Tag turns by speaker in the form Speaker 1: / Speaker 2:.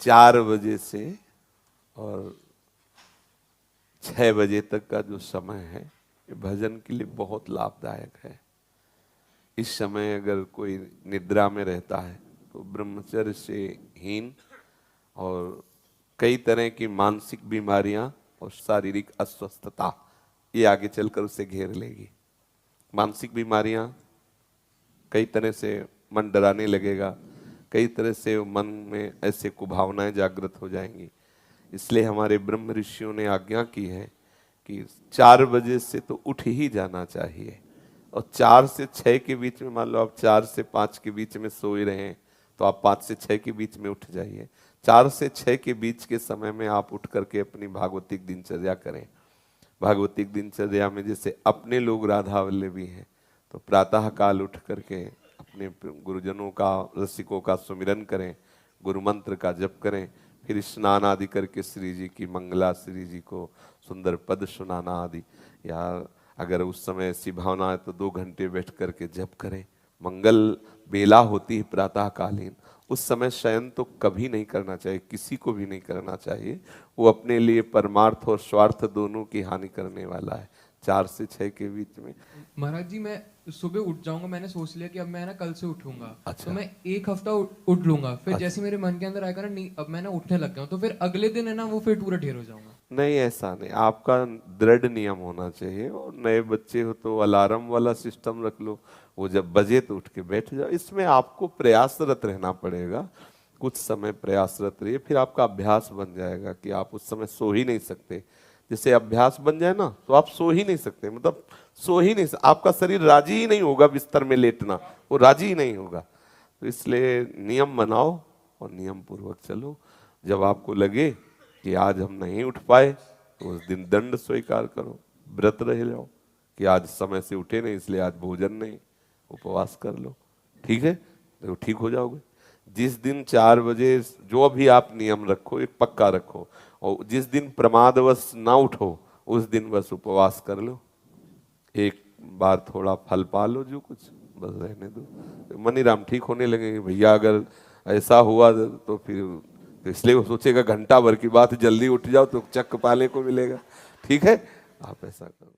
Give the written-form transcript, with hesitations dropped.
Speaker 1: 4 बजे से और 6 बजे तक का जो समय है ये भजन के लिए बहुत लाभदायक है। इस समय अगर कोई निद्रा में रहता है तो ब्रह्मचर्य से हीन और कई तरह की मानसिक बीमारियां और शारीरिक अस्वस्थता ये आगे चलकर उसे घेर लेगी। मानसिक बीमारियां, कई तरह से मन डराने लगेगा, कई तरह से मन में ऐसे कुभावनाएं जागृत हो जाएंगी। इसलिए हमारे ब्रह्म ऋषियों ने आज्ञा की है कि 4 बजे से तो उठ ही जाना चाहिए और 4 से 6 के बीच में, मान लो आप 4 से 5 के बीच में सो ही रहे हैं तो आप 5 से 6 के बीच में उठ जाइए। 4 से 6 के बीच के समय में आप उठ करके अपनी भागवतिक दिनचर्या करें। भागवतिक दिनचर्या में जैसे अपने लोग राधा वल्लभी हैं तो प्रातः काल उठ करके अपने गुरुजनों का, रसिकों का सुमिरन करें, गुरु मंत्र का जप करें, फिर स्नान आदि करके श्री जी की मंगला, श्री जी को सुंदर पद सुनाना आदि, या अगर उस समय ऐसी भावना है तो 2 घंटे बैठ करके जप करें। मंगल बेला होती है प्रातः कालीन, उस समय शयन तो कभी नहीं करना चाहिए, किसी को भी नहीं करना चाहिए। वो अपने लिए परमार्थ और स्वार्थ दोनों की हानि करने वाला है। 4 से 6 के बीच में।
Speaker 2: महाराज जी मैं सुबह उठ जाऊंगा, मैंने सोच लिया कि अब मैं ना कल से उठूंगा।
Speaker 1: अच्छा।
Speaker 2: तो मैं 1 हफ्ता उठ लूंगा, फिर
Speaker 1: अच्छा।
Speaker 2: जैसे मेरे मन के अंदर आएगा ना, नहीं अब मैं ना उठने लग गया हूं, तो फिर अगले दिन है ना वो फिर पूरा ढेर हो जाऊंगा।
Speaker 1: नहीं, ऐसा नहीं, आपका दृढ़ नियम होना चाहिए। और नए बच्चे हो तो अलार्म वाला सिस्टम रख लो, वो जब बजे तो उठ के बैठ जाओ। इसमें आपको प्रयासरत रहना पड़ेगा, कुछ समय प्रयासरत रहिए, फिर आपका अभ्यास बन जाएगा कि आप उस समय सो ही नहीं सकते। जैसे अभ्यास बन जाए ना तो आप सो ही नहीं सकते, मतलब सो ही नहीं आपका शरीर राजी ही नहीं होगा बिस्तर में लेटना, वो राजी ही नहीं होगा। तो इसलिए नियम बनाओ और नियम पूर्वक चलो। जब आपको लगे कि आज हम नहीं उठ पाए तो उस दिन दंड स्वीकार करो, व्रत रह जाओ कि आज समय से उठे नहीं इसलिए आज भोजन नहीं, उपवास कर लो, ठीक है, तो ठीक हो जाओगे। जिस दिन 4 बजे जो भी आप नियम रखो एक पक्का रखो, और जिस दिन प्रमादवश ना उठो उस दिन बस उपवास कर लो, एक बार थोड़ा फल पा लो, जो कुछ बस रहने दो। मनीराम ठीक होने लगेंगे। भैया अगर ऐसा हुआ तो फिर तो इसलिए वो सोचेगा घंटा भर की बात, जल्दी उठ जाओ तो चक्क पाले को मिलेगा। ठीक है, आप ऐसा करो।